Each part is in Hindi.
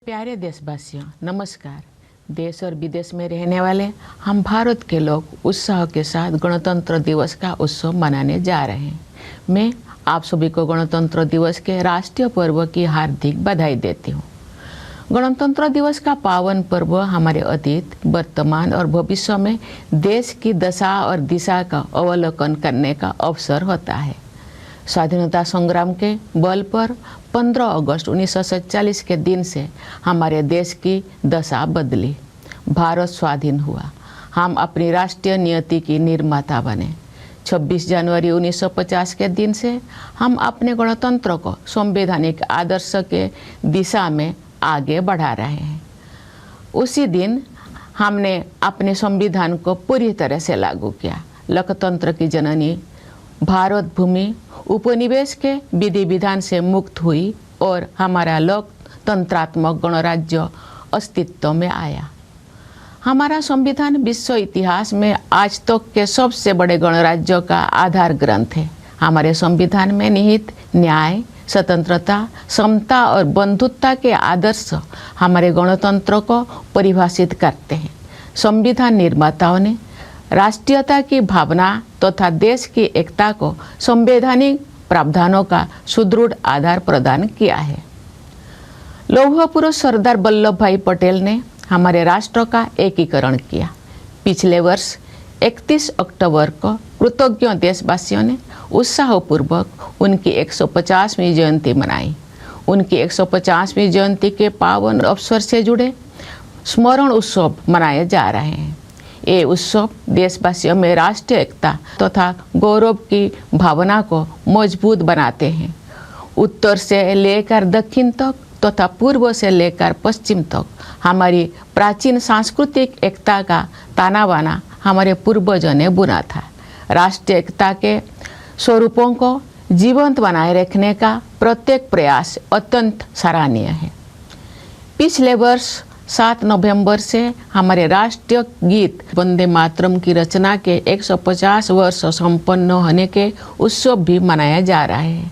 प्यारे देशवासियों, नमस्कार। देश और विदेश में रहने वाले हम भारत के लोग उत्साह के साथ गणतंत्र दिवस का उत्सव मनाने जा रहे हैं। मैं आप सभी को गणतंत्र दिवस के राष्ट्रीय पर्व की हार्दिक बधाई देती हूँ। गणतंत्र दिवस का पावन पर्व हमारे अतीत, वर्तमान और भविष्य में देश की दशा और दिशा का अवलोकन करने का अवसर होता है। स्वाधीनता संग्राम के बल पर 15 अगस्त 1947 के दिन से हमारे देश की दशा बदली। भारत स्वाधीन हुआ। हम अपनी राष्ट्रीय नियति की निर्माता बने। 26 जनवरी 1950 के दिन से हम अपने गणतंत्र को संवैधानिक आदर्श के दिशा में आगे बढ़ा रहे हैं। उसी दिन हमने अपने संविधान को पूरी तरह से लागू किया। लोकतंत्र की जननी भारत भूमि उपनिवेश के विधि विधान से मुक्त हुई और हमारा लोकतंत्रात्मक गणराज्य अस्तित्व में आया। हमारा संविधान विश्व इतिहास में आज तक के सबसे बड़े गणराज्यों का आधार ग्रंथ है। हमारे संविधान में निहित न्याय, स्वतंत्रता, समता और बंधुत्व के आदर्श हमारे गणतंत्र को परिभाषित करते हैं। संविधान निर्माताओं ने राष्ट्रीयता की भावना तथा देश की एकता को संवैधानिक प्रावधानों का सुदृढ़ आधार प्रदान किया है। लौह पुरुष सरदार वल्लभ भाई पटेल ने हमारे राष्ट्र का एकीकरण किया। पिछले वर्ष 31 अक्टूबर को कृतज्ञ देशवासियों ने उत्साहपूर्वक उनकी 150वीं जयंती मनाई। उनकी 150वीं जयंती के पावन अवसर से जुड़े स्मरण उत्सव मनाए जा रहे हैं। ये उत्सव देशवासियों में राष्ट्रीय एकता तथा गौरव की भावना को मजबूत बनाते हैं। उत्तर से लेकर दक्षिण तक तथा पूर्व से लेकर पश्चिम तक हमारी प्राचीन सांस्कृतिक एकता का ताना बाना हमारे पूर्वजों ने बुना था। राष्ट्रीय एकता के स्वरूपों को जीवंत बनाए रखने का प्रत्येक प्रयास अत्यंत सराहनीय है। पिछले वर्ष 7 नवंबर से हमारे राष्ट्रीय गीत वंदे मातरम की रचना के 150 वर्ष संपन्न होने के उत्सव भी मनाया जा रहा है।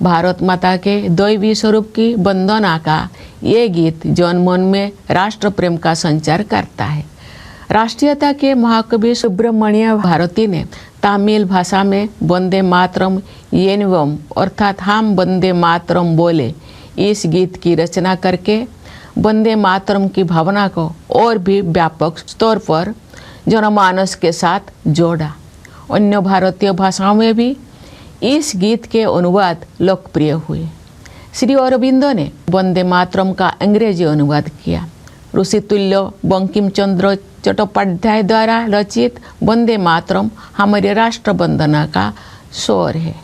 भारत माता के दैवी स्वरूप की वंदना का ये गीत जनमन में राष्ट्र प्रेम का संचार करता है। राष्ट्रीयता के महाकवि सुब्रमण्य भारती ने तमिल भाषा में वंदे मातरम येनवम अर्थात हम वंदे मातरम बोले इस गीत की रचना करके वंदे मातरम की भावना को और भी व्यापक स्तर पर जनमानस के साथ जोड़ा। अन्य भारतीय भाषाओं में भी इस गीत के अनुवाद लोकप्रिय हुए। श्री अरविंदो ने वंदे मातरम का अंग्रेजी अनुवाद किया। ऋषितुल्य बंकिम चंद्र चट्टोपाध्याय द्वारा रचित वंदे मातरम हमारे राष्ट्र वंदना का स्वर है।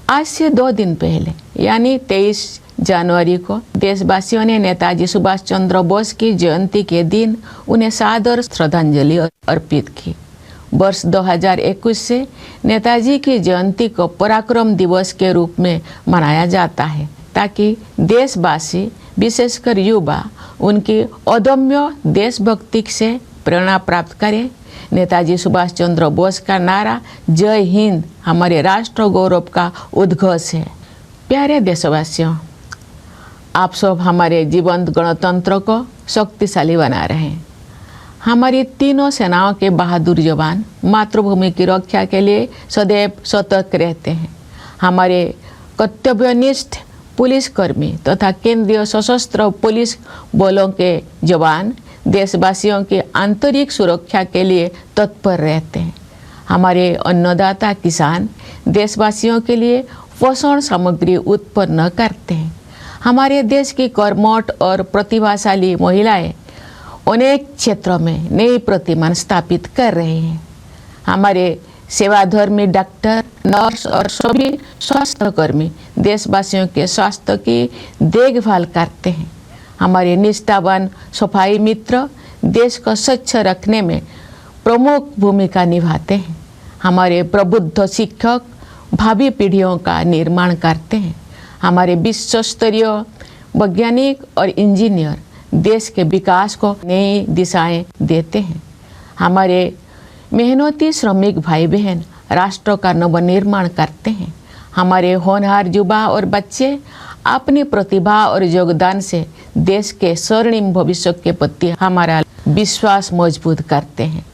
आज से 2 दिन पहले यानी 23 जनवरी को देशवासियों ने नेताजी सुभाष चंद्र बोस की जयंती के दिन उन्हें सादर श्रद्धांजलि अर्पित की। वर्ष 2021 से नेताजी की जयंती को पराक्रम दिवस के रूप में मनाया जाता है ताकि देशवासी विशेषकर युवा उनकी अदम्य देशभक्ति से प्रेरणा प्राप्त करें। नेताजी सुभाष चंद्र बोस का नारा जय हिंद हमारे राष्ट्र गौरव का उद्घोष है। प्यारे देशवासियों, आप सब हमारे जीवंत गणतंत्र को शक्तिशाली बना रहे हैं। हमारी तीनों सेनाओं के बहादुर जवान मातृभूमि की रक्षा के लिए सदैव सतर्क रहते हैं। हमारे कर्तव्यनिष्ठ पुलिसकर्मी तथा केंद्रीय सशस्त्र पुलिस बलों के जवान देशवासियों की आंतरिक सुरक्षा के लिए तत्पर रहते हैं। हमारे अन्नदाता किसान देशवासियों के लिए पोषण सामग्री उत्पन्न करते हैं। हमारे देश की कर्मठ और प्रतिभाशाली महिलाएं अनेक क्षेत्रों में नई प्रतिमान स्थापित कर रहे हैं। हमारे सेवाधर्मी डॉक्टर, नर्स और सभी स्वास्थ्यकर्मी देशवासियों के स्वास्थ्य की देखभाल करते हैं। हमारे निष्ठावान सफाई मित्र देश को स्वच्छ रखने में प्रमुख भूमिका निभाते हैं। हमारे प्रबुद्ध शिक्षक भावी पीढ़ियों का निर्माण करते हैं। हमारे विश्व स्तरीय वैज्ञानिक और इंजीनियर देश के विकास को नई दिशाएं देते हैं। हमारे मेहनती श्रमिक भाई बहन राष्ट्र का नवनिर्माण करते हैं। हमारे होनहार युवा और बच्चे अपनी प्रतिभा और योगदान से देश के स्वर्णिम भविष्य के प्रति हमारा विश्वास मजबूत करते हैं।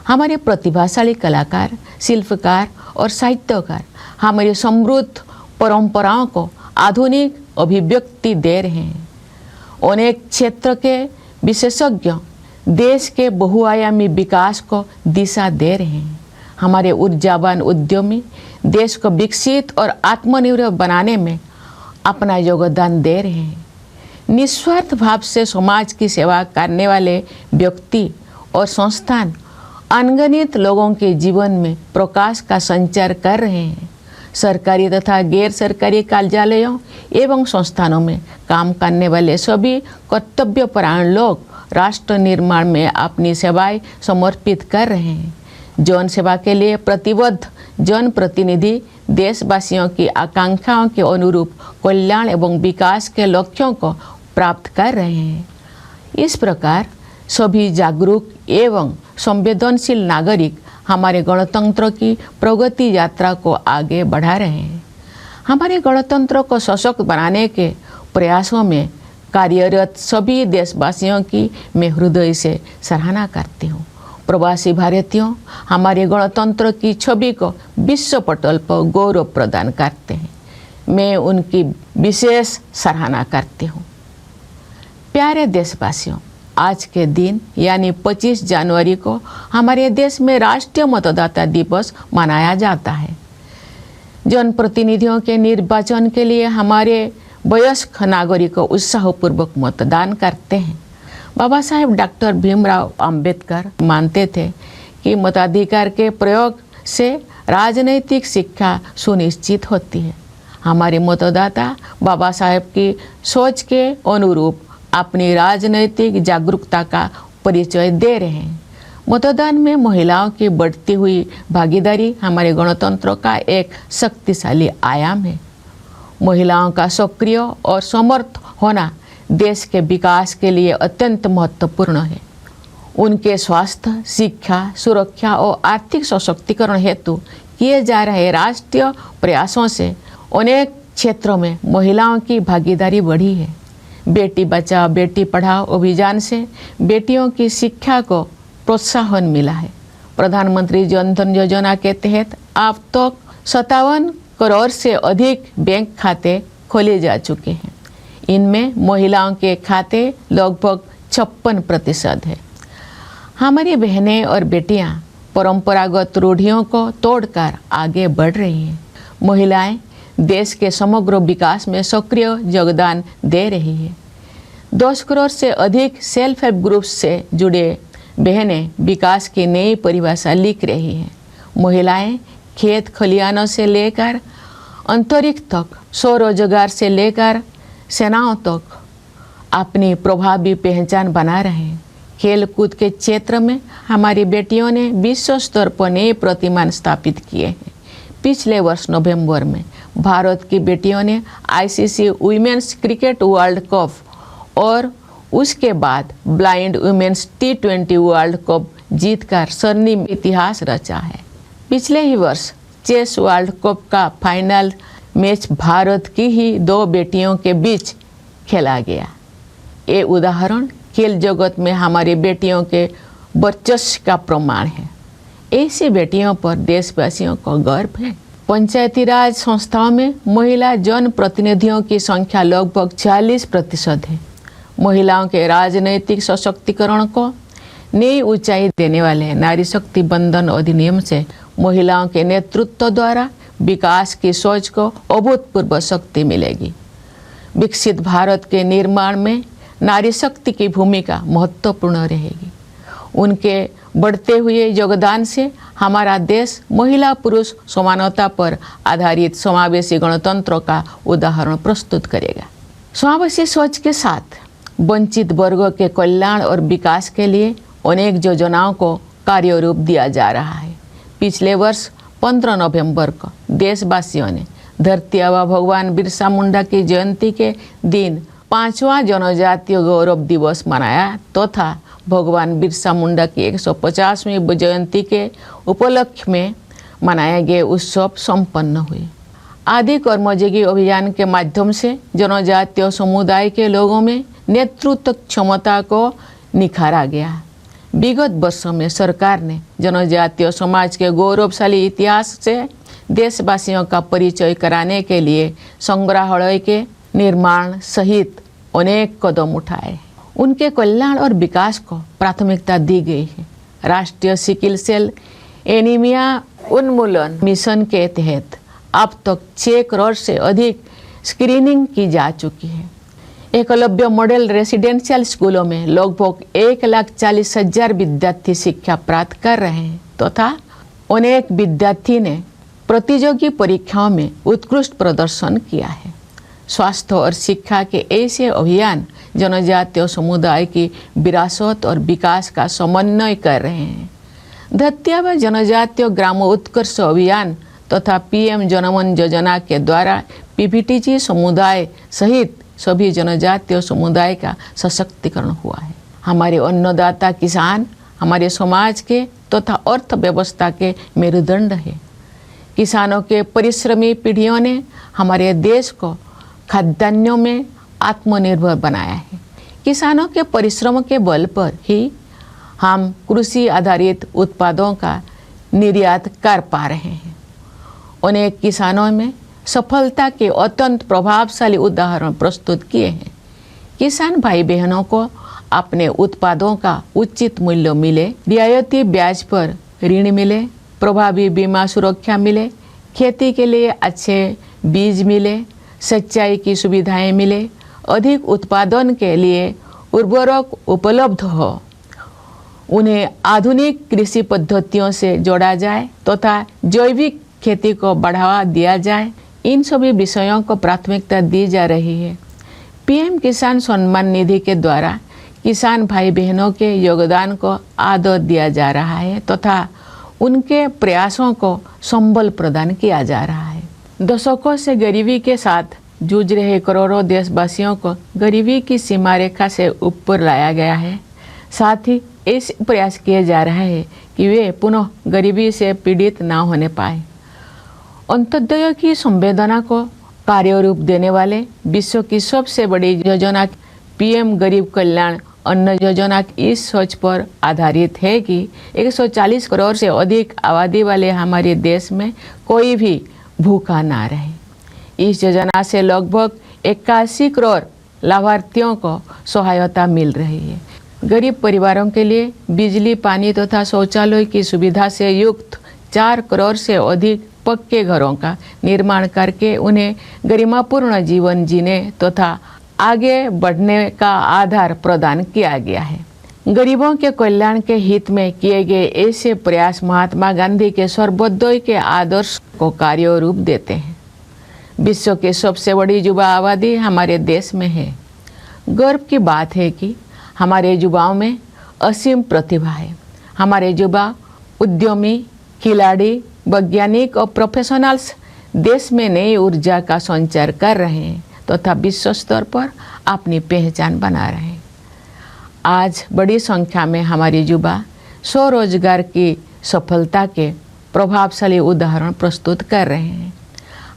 हमारे प्रतिभाशाली कलाकार, शिल्पकार और साहित्यकार हमारी समृद्ध परंपराओं को आधुनिक अभिव्यक्ति दे रहे हैं। अनेक क्षेत्र के विशेषज्ञ देश के बहुआयामी विकास को दिशा दे रहे हैं। हमारे ऊर्जावान उद्यमी देश को विकसित और आत्मनिर्भर बनाने में अपना योगदान दे रहे हैं। निस्वार्थ भाव से समाज की सेवा करने वाले व्यक्ति और संस्थान अनगिनत लोगों के जीवन में प्रकाश का संचार कर रहे हैं। सरकारी तथा गैर सरकारी कार्यालयों एवं संस्थानों में काम करने वाले सभी कर्तव्यपरायण लोग राष्ट्र निर्माण में अपनी सेवाएं समर्पित कर रहे हैं। जन सेवा के लिए प्रतिबद्ध जनप्रतिनिधि देशवासियों की आकांक्षाओं के अनुरूप कल्याण एवं विकास के लक्ष्यों को प्राप्त कर रहे हैं। इस प्रकार सभी जागरूक एवं संवेदनशील नागरिक हमारे गणतंत्र की प्रगति यात्रा को आगे बढ़ा रहे हैं। हमारे गणतंत्र को सशक्त बनाने के प्रयासों में कार्यरत सभी देशवासियों की मैं हृदय से सराहना करती हूँ। प्रवासी भारतीयों हमारे गणतंत्र की छवि को विश्व पटल पर गौरव प्रदान करते हैं। मैं उनकी विशेष सराहना करती हूँ। प्यारे देशवासियों, आज के दिन यानी 25 जनवरी को हमारे देश में राष्ट्रीय मतदाता दिवस मनाया जाता है। जनप्रतिनिधियों के निर्वाचन के लिए हमारे वयस्क नागरिक उत्साहपूर्वक मतदान करते हैं। बाबा साहेब डॉक्टर भीमराव अंबेडकर मानते थे कि मताधिकार के प्रयोग से राजनैतिक शिक्षा सुनिश्चित होती है। हमारे मतदाता बाबा साहेब की सोच के अनुरूप अपनी राजनैतिक जागरूकता का परिचय दे रहे हैं। मतदान में महिलाओं की बढ़ती हुई भागीदारी हमारे गणतंत्र का एक शक्तिशाली आयाम है। महिलाओं का सक्रिय और समर्थ होना देश के विकास के लिए अत्यंत महत्वपूर्ण है। उनके स्वास्थ्य, शिक्षा, सुरक्षा और आर्थिक सशक्तिकरण हेतु किए जा रहे राष्ट्रीय प्रयासों से अनेक क्षेत्रों में महिलाओं की भागीदारी बढ़ी है। बेटी बचाओ बेटी पढ़ाओ अभियान से बेटियों की शिक्षा को प्रोत्साहन मिला है। प्रधानमंत्री जन धन योजना के तहत अब तक 57 करोड़ से अधिक बैंक खाते खोले जा चुके हैं। इनमें महिलाओं के खाते लगभग 56% है। हमारी बहनें और बेटियां परंपरागत रूढ़ियों को तोड़कर आगे बढ़ रही हैं। महिलाएं देश के समग्र विकास में सक्रिय योगदान दे रही है। 10 करोड़ से अधिक सेल्फ हेल्प ग्रुप से जुड़े बहनें विकास की नई परिभाषा लिख रही हैं। महिलाएं खेत खलिहानों से लेकर अंतरिक्ष तक, स्वरोजगार से लेकर सेनाओं तक अपनी प्रभावी पहचान बना रहे हैं। खेल कूद के क्षेत्र में हमारी बेटियों ने विश्व स्तर पर नए प्रतिमान स्थापित किए हैं। पिछले वर्ष नवंबर में भारत की बेटियों ने ICC women's cricket world cup और उसके बाद blind women's T20 world cup जीतकर स्वर्णिम इतिहास रचा है। पिछले ही वर्ष चेस वर्ल्ड कप का फाइनल मैच भारत की ही 2 बेटियों के बीच खेला गया। ये उदाहरण खेल जगत में हमारी बेटियों के वर्चस्व का प्रमाण है। ऐसी बेटियों पर देशवासियों को गर्व है। पंचायती राज संस्थाओं में महिला जन प्रतिनिधियों की संख्या लगभग 40% है। महिलाओं के राजनैतिक सशक्तिकरण को नई ऊंचाई देने वाले नारी शक्ति बंधन अधिनियम से महिलाओं के नेतृत्व द्वारा विकास की सोच को अभूतपूर्व शक्ति मिलेगी। विकसित भारत के निर्माण में नारी शक्ति की भूमिका महत्वपूर्ण रहेगी। उनके बढ़ते हुए योगदान से हमारा देश महिला पुरुष समानता पर आधारित समावेशी गणतंत्र का उदाहरण प्रस्तुत करेगा। समावेशी सोच के साथ वंचित वर्गों के कल्याण और विकास के लिए अनेक योजनाओं को कार्यरूप दिया जा रहा है। पिछले वर्ष 15 नवंबर को देशवासियों ने धरती आबा भगवान बिरसा मुंडा की जयंती के दिन 5वां जनजातीय गौरव दिवस मनाया तथा भगवान बिरसा मुंडा की 150वीं जयंती के उपलक्ष्य में मनाए गए उत्सव संपन्न हुए। आदि कर्मयोगी अभियान के माध्यम से जनजातीय समुदाय के लोगों में नेतृत्व क्षमता को निखारा गया। विगत वर्षों में सरकार ने जनजातीय समाज के गौरवशाली इतिहास से देशवासियों का परिचय कराने के लिए संग्रहालय के निर्माण सहित अनेक कदम उठाए। उनके कल्याण और विकास को प्राथमिकता दी गई है। राष्ट्रीय सिकल सेल एनीमिया उन्मूलन मिशन के तहत अब तक 6 करोड़ से अधिक स्क्रीनिंग की जा चुकी है। एकलव्य मॉडल रेसिडेंशियल स्कूलों में लगभग 1,40,000 विद्यार्थी शिक्षा प्राप्त कर रहे हैं तथा अनेक विद्यार्थी ने प्रतियोगी परीक्षाओं में उत्कृष्ट प्रदर्शन किया है। स्वास्थ्य और शिक्षा के ऐसे अभियान जनजातीय समुदाय की विरासत और विकास का समन्वय कर रहे हैं। धत्या व जनजातीय ग्राम उत्कर्ष अभियान तथा पीएम जनमन योजना के द्वारा पीपीटीजी समुदाय सहित सभी जनजातीय समुदाय का सशक्तिकरण हुआ है। हमारे अन्नदाता किसान हमारे समाज के तथा अर्थव्यवस्था के मेरुदंड है। किसानों के परिश्रमी पीढ़ियों ने हमारे देश को खाद्यान्नों में आत्मनिर्भर बनाया है। किसानों के परिश्रम के बल पर ही हम कृषि आधारित उत्पादों का निर्यात कर पा रहे हैं। अनेक किसानों में सफलता के अत्यंत प्रभावशाली उदाहरण प्रस्तुत किए हैं। किसान भाई बहनों को अपने उत्पादों का उचित मूल्य मिले, रियायती ब्याज पर ऋण मिले, प्रभावी बीमा सुरक्षा मिले, खेती के लिए अच्छे बीज मिले, सिंचाई की सुविधाएं मिले, अधिक उत्पादन के लिए उर्वरक उपलब्ध हो, उन्हें आधुनिक कृषि पद्धतियों से जोड़ा जाए तथा जैविक खेती को बढ़ावा दिया जाए। इन सभी विषयों को प्राथमिकता दी जा रही है। पीएम किसान सम्मान निधि के द्वारा किसान भाई बहनों के योगदान को आदर दिया जा रहा है तथा उनके प्रयासों को संबल प्रदान किया जा रहा है। दशकों से गरीबी के साथ जूझ रहे करोड़ों देशवासियों को गरीबी की सीमा रेखा से ऊपर लाया गया है। साथ ही ऐसे प्रयास किए जा रहे हैं कि वे पुनः गरीबी से पीड़ित ना होने पाए। अंत्योदय की संवेदना को कार्य रूप देने वाले विश्व की सबसे बड़ी योजना पीएम गरीब कल्याण अन्न योजना इस सोच पर आधारित है कि 140 करोड़ से अधिक आबादी वाले हमारे देश में कोई भी भूखा ना रहे। इस योजना से लगभग 81 करोड़ लाभार्थियों को सहायता मिल रही है। गरीब परिवारों के लिए बिजली, पानी तथा शौचालय की सुविधा से युक्त 4 करोड़ से अधिक पक्के घरों का निर्माण करके उन्हें गरिमापूर्ण जीवन जीने तथा आगे बढ़ने का आधार प्रदान किया गया है। गरीबों के कल्याण के हित में किए गए ऐसे प्रयास महात्मा गांधी के सर्वोदय के आदर्श को कार्य रूप देते हैं। विश्व की सबसे बड़ी युवा आबादी हमारे देश में है। गर्व की बात है कि हमारे युवाओं में असीम प्रतिभा है। हमारे युवा उद्यमी, खिलाड़ी, वैज्ञानिक और प्रोफेशनल्स देश में नई ऊर्जा का संचार कर रहे हैं तथा विश्व स्तर पर अपनी पहचान बना रहे हैं। आज बड़ी संख्या में हमारे युवा स्वरोजगार की सफलता के प्रभावशाली उदाहरण प्रस्तुत कर रहे हैं।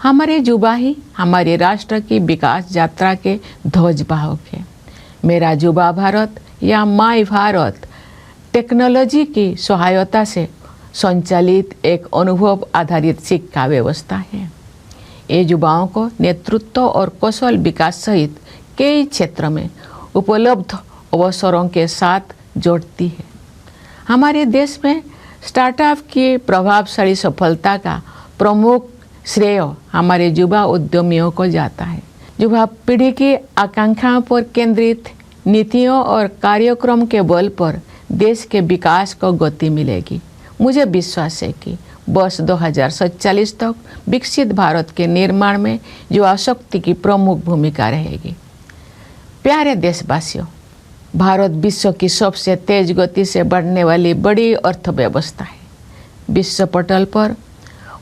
हमारे युवा ही हमारे राष्ट्र की विकास यात्रा के ध्वजवाहक है। मेरा युवा भारत या माई भारत टेक्नोलॉजी की सहायता से संचालित एक अनुभव आधारित शिक्षा व्यवस्था है। ये युवाओं को नेतृत्व और कौशल विकास सहित कई क्षेत्र में उपलब्ध अवसरों के साथ जोड़ती है। हमारे देश में स्टार्टअप की प्रभावशाली सफलता का प्रमुख श्रेय हमारे युवा उद्यमियों को जाता है। युवा पीढ़ी की आकांक्षाओं पर केंद्रित नीतियों और कार्यक्रम के बल पर देश के विकास को गति मिलेगी। मुझे विश्वास है कि वर्ष 2047 तक विकसित भारत के निर्माण में युवा शक्ति की प्रमुख भूमिका रहेगी। प्यारे देशवासियों, भारत विश्व की सबसे तेज गति से बढ़ने वाली बड़ी अर्थव्यवस्था है। विश्व पटल पर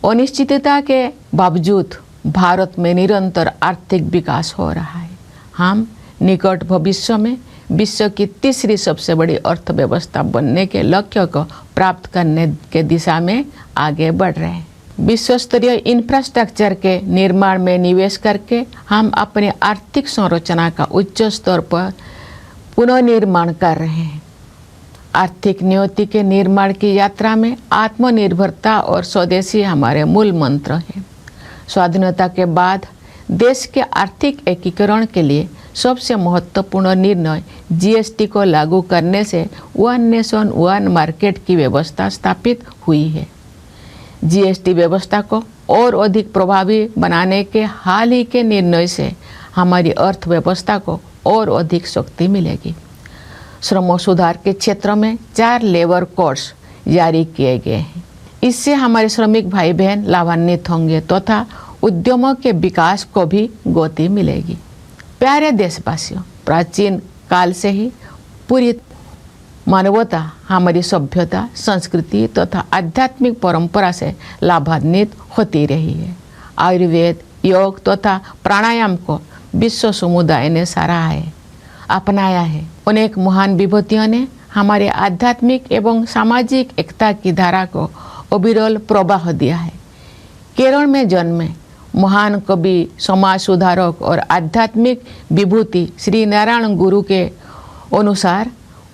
अनिश्चितता के बावजूद भारत में निरंतर आर्थिक विकास हो रहा है। हम निकट भविष्य में विश्व की तीसरी सबसे बड़ी अर्थव्यवस्था बनने के लक्ष्य को प्राप्त करने के दिशा में आगे बढ़ रहे हैं। विश्व स्तरीय इंफ्रास्ट्रक्चर के निर्माण में निवेश करके हम अपने आर्थिक संरचना का उच्च स्तर पर पुनर्निर्माण कर रहे हैं। आर्थिक नियति के निर्माण की यात्रा में आत्मनिर्भरता और स्वदेशी हमारे मूल मंत्र हैं। स्वाधीनता के बाद देश के आर्थिक एकीकरण के लिए सबसे महत्वपूर्ण निर्णय जीएसटी को लागू करने से वन नेशन वन मार्केट की व्यवस्था स्थापित हुई है। जीएसटी व्यवस्था को और अधिक प्रभावी बनाने के हाल ही के निर्णय से हमारी अर्थव्यवस्था को और अधिक शक्ति मिलेगी। श्रम सुधार के क्षेत्र में 4 लेबर कोड्स जारी किए गए हैं। इससे हमारे श्रमिक भाई बहन लाभान्वित होंगे तथा उद्यमों के विकास को भी गति मिलेगी। प्यारे देशवासियों, प्राचीन काल से ही पूरी मानवता हमारी सभ्यता, संस्कृति तथा आध्यात्मिक परंपरा से लाभान्वित होती रही है। आयुर्वेद, योग तथा प्राणायाम को विश्व समुदाय ने सराहा है, अपनाया है। अनेक महान विभूतियों ने हमारे आध्यात्मिक एवं सामाजिक एकता की धारा को अविरल प्रवाह दिया है। केरल में जन्मे महान कवि, समाज सुधारक और आध्यात्मिक विभूति श्री नारायण गुरु के अनुसार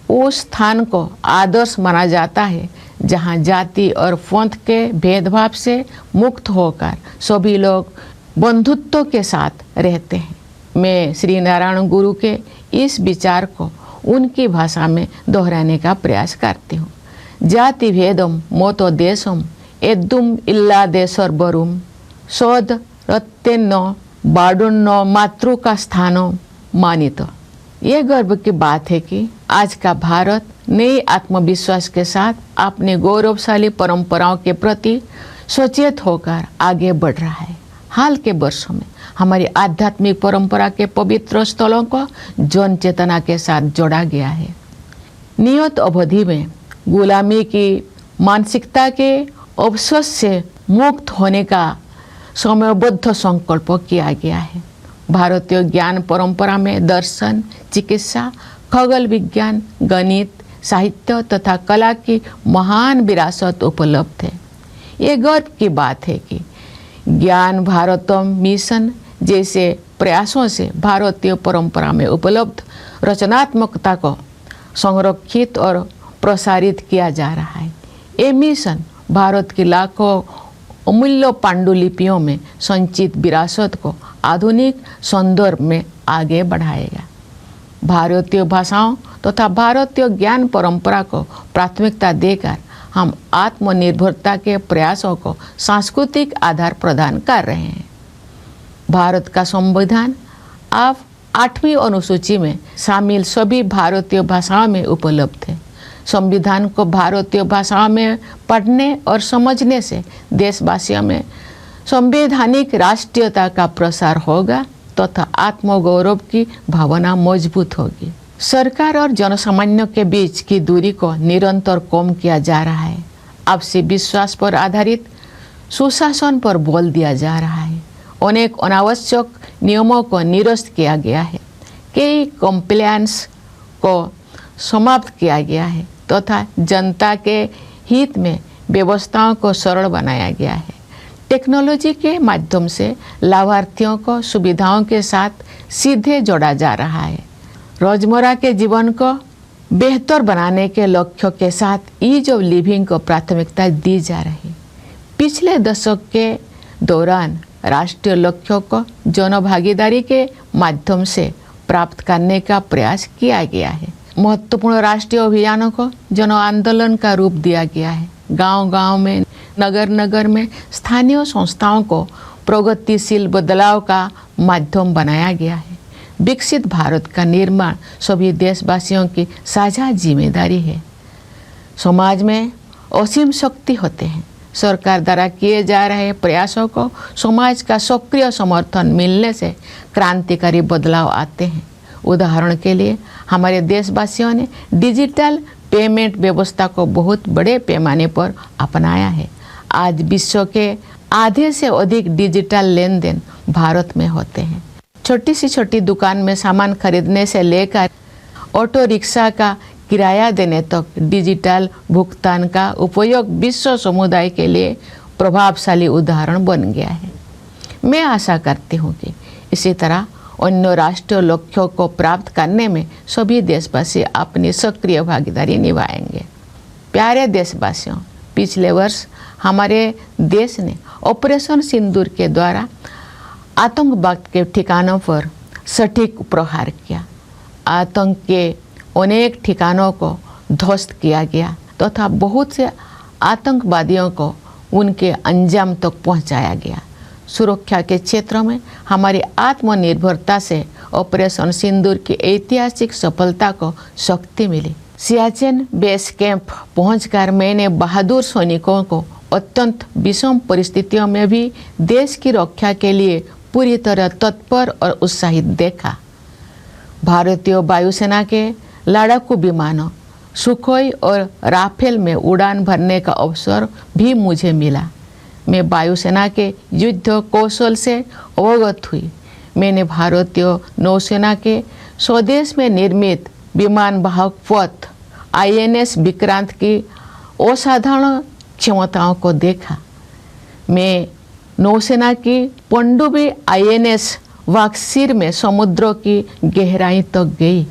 उस स्थान को आदर्श माना जाता है जहां जाति और पंथ के भेदभाव से मुक्त होकर सभी लोग बंधुत्व के साथ रहते हैं। मैं श्री नारायण गुरु के इस विचार को उनकी भाषा में दोहराने का प्रयास करती हूँ। जाति भेदम मोतो देशम एद्दुम इल्ला देशर बरुम सौद रत्तेन्न बाडुन्न मातृ का स्थानो मानित। ये गर्व की बात है कि आज का भारत नए आत्मविश्वास के साथ अपने गौरवशाली परंपराओं के प्रति सचेत होकर आगे बढ़ रहा है। हाल के वर्षों में हमारी आध्यात्मिक परंपरा के पवित्र स्थलों को जन चेतना के साथ जोड़ा गया है। नियत अवधि में गुलामी की मानसिकता के अवशोष से मुक्त होने का समयबद्ध संकल्प किया गया है। भारतीय ज्ञान परंपरा में दर्शन, चिकित्सा, खगोल विज्ञान, गणित, साहित्य तथा कला की महान विरासत उपलब्ध है। ये गर्व की बात है कि ज्ञान भारतम मिशन जैसे प्रयासों से भारतीय परंपरा में उपलब्ध रचनात्मकता को संरक्षित और प्रसारित किया जा रहा है। ये मिशन भारत की लाखों अमूल्य पांडुलिपियों में संचित विरासत को आधुनिक संदर्भ में आगे बढ़ाएगा। भारतीय भाषाओं तथा भारतीय ज्ञान परंपरा को प्राथमिकता देकर हम आत्मनिर्भरता के प्रयासों को सांस्कृतिक आधार प्रदान कर रहे हैं। भारत का संविधान अब 8वीं अनुसूची में शामिल सभी भारतीय भाषाओं में उपलब्ध है। संविधान को भारतीय भाषाओं में पढ़ने और समझने से देशवासियों में संवैधानिक राष्ट्रीयता का प्रसार होगा तथा आत्मगौरव की भावना मजबूत होगी। सरकार और जनसामान्य के बीच की दूरी को निरंतर कम किया जा रहा है। आपसी विश्वास पर आधारित सुशासन पर बल दिया जा रहा है। अनेक अनावश्यक नियमों को निरस्त किया गया है। कई कंप्लायंस को समाप्त किया गया है तथा जनता के हित में व्यवस्थाओं को सरल बनाया गया है। टेक्नोलॉजी के माध्यम से लाभार्थियों को सुविधाओं के साथ सीधे जोड़ा जा रहा है। रोजमर्रा के जीवन को बेहतर बनाने के लक्ष्य के साथ ईज ऑफ लिविंग को प्राथमिकता दी जा रही है। पिछले दशक के दौरान राष्ट्रीय लक्ष्यों को जनभागीदारी के माध्यम से प्राप्त करने का प्रयास किया गया है। महत्वपूर्ण राष्ट्रीय अभियानों को जन आंदोलन का रूप दिया गया है। गांव-गांव में, नगर-नगर में स्थानीय संस्थाओं को प्रगतिशील बदलाव का माध्यम बनाया गया है। विकसित भारत का निर्माण सभी देशवासियों की साझा जिम्मेदारी है। समाज में असीम शक्ति होते हैं। सरकार द्वारा किए जा रहे प्रयासों को समाज का सक्रिय समर्थन मिलने से क्रांतिकारी बदलाव आते हैं। उदाहरण के लिए हमारे देशवासियों ने डिजिटल पेमेंट व्यवस्था को बहुत बड़े पैमाने पर अपनाया है। आज विश्व के आधे से अधिक डिजिटल लेन देन भारत में होते हैं। छोटी सी छोटी दुकान में सामान खरीदने से लेकर ऑटो रिक्शा का किराया देने तक डिजिटल भुगतान का उपयोग विश्व समुदाय के लिए प्रभावशाली उदाहरण बन गया है। मैं आशा करती हूँ कि इसी तरह अन्य राष्ट्रीय लक्ष्यों को प्राप्त करने में सभी देशवासी अपनी सक्रिय भागीदारी निभाएंगे। प्यारे देशवासियों, पिछले वर्ष हमारे देश ने ऑपरेशन सिंदूर के द्वारा आतंकवाद के ठिकानों पर सटीक प्रहार किया। आतंक के अनेक ठिकानों को ध्वस्त किया गया तथा बहुत से आतंकवादियों को उनके अंजाम तक पहुंचाया गया। सुरक्षा के क्षेत्र में हमारी आत्मनिर्भरता से ऑपरेशन सिंदूर की ऐतिहासिक सफलता को शक्ति मिली। सियाचिन बेस कैंप पहुंचकर मैंने बहादुर सैनिकों को अत्यंत विषम परिस्थितियों में भी देश की रक्षा के लिए पूरी तरह तत्पर और उत्साहित देखा। भारतीय वायुसेना के लड़ाकू विमानों सुखोई और राफेल में उड़ान भरने का अवसर भी मुझे मिला। मैं वायुसेना के युद्ध कौशल से अवगत हुई। मैंने भारतीय नौसेना के स्वदेश में निर्मित विमान वाहक पथ INS विक्रांत की असाधारण क्षमताओं को देखा। मैं नौसेना की पनडुब्बी INS वाक्सीर में समुद्रों की गहराई तक गई।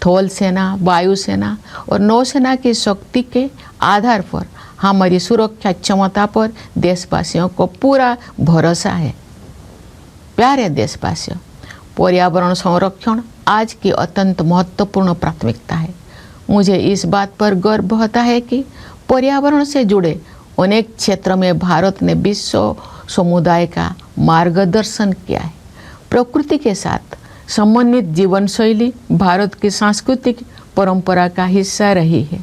थल सेना, वायुसेना और नौसेना की शक्ति के आधार पर हमारी सुरक्षा क्षमता पर देशवासियों को पूरा भरोसा है। प्यारे देशवासियों, पर्यावरण संरक्षण आज की अत्यंत महत्वपूर्ण प्राथमिकता है। मुझे इस बात पर गर्व होता है कि पर्यावरण से जुड़े अनेक क्षेत्रों में भारत ने विश्व समुदाय का मार्गदर्शन किया है। प्रकृति के साथ समन्वित जीवन शैली भारत की सांस्कृतिक परंपरा का हिस्सा रही है।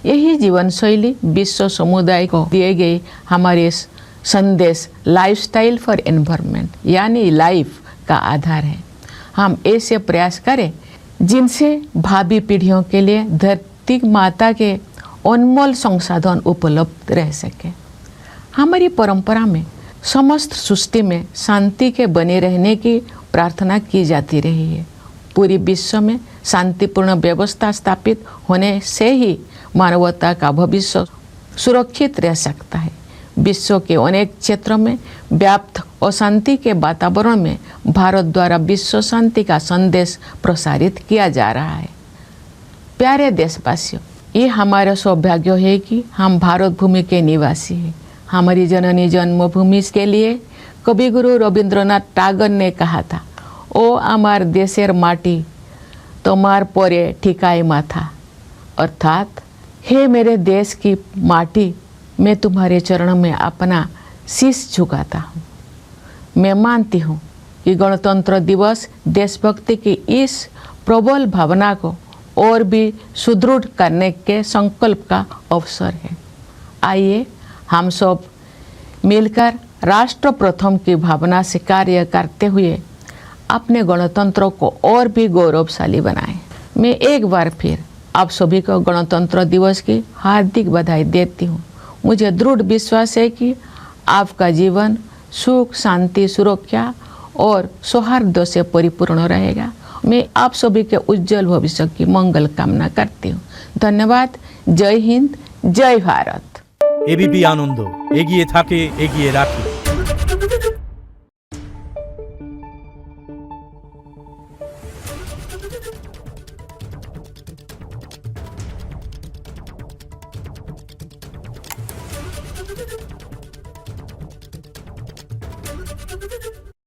यही जीवन शैली विश्व समुदाय को दिए गए हमारे संदेश लाइफस्टाइल फॉर एनवायरनमेंट यानी लाइफ का आधार है। हम ऐसे प्रयास करें जिनसे भावी पीढ़ियों के लिए धरती माता के अनमोल संसाधन उपलब्ध रह सके। हमारी परंपरा में समस्त सृष्टि में शांति के बने रहने की प्रार्थना की जाती रही है। पूरी विश्व में शांतिपूर्ण व्यवस्था स्थापित होने से ही मानवता का भविष्य सुरक्षित रह सकता है। विश्व के अनेक क्षेत्रों में व्याप्त अशांति के वातावरण में भारत द्वारा विश्व शांति का संदेश प्रसारित किया जा रहा है। प्यारे देशवासियों, ये हमारा सौभाग्य है कि हम भारत भूमि के निवासी हैं। हमारी जननी जन्मभूमि के लिए कविगुरु रविंद्रनाथ टागोर ने कहा था, ओ आमार देशेर माटी तोमार परे ठिकाई माथा, अर्थात हे मेरे देश की माटी, मैं तुम्हारे चरणों में अपना शीश झुकाता हूँ। मैं मानती हूँ कि गणतंत्र दिवस देशभक्ति की इस प्रबल भावना को और भी सुदृढ़ करने के संकल्प का अवसर है। आइए हम सब मिलकर राष्ट्र प्रथम की भावना से कार्य करते हुए अपने गणतंत्र को और भी गौरवशाली बनाएं। मैं एक बार फिर आप सभी को गणतंत्र दिवस की हार्दिक बधाई देती हूँ। मुझे दृढ़ विश्वास है कि आपका जीवन सुख, शांति, सुरक्षा और सौहार्द से परिपूर्ण रहेगा। मैं आप सभी के उज्जवल भविष्य की मंगल कामना करती हूँ। धन्यवाद। जय हिंद, जय भारत। एबीपी आनंद एगिए थाके एगिए राखे।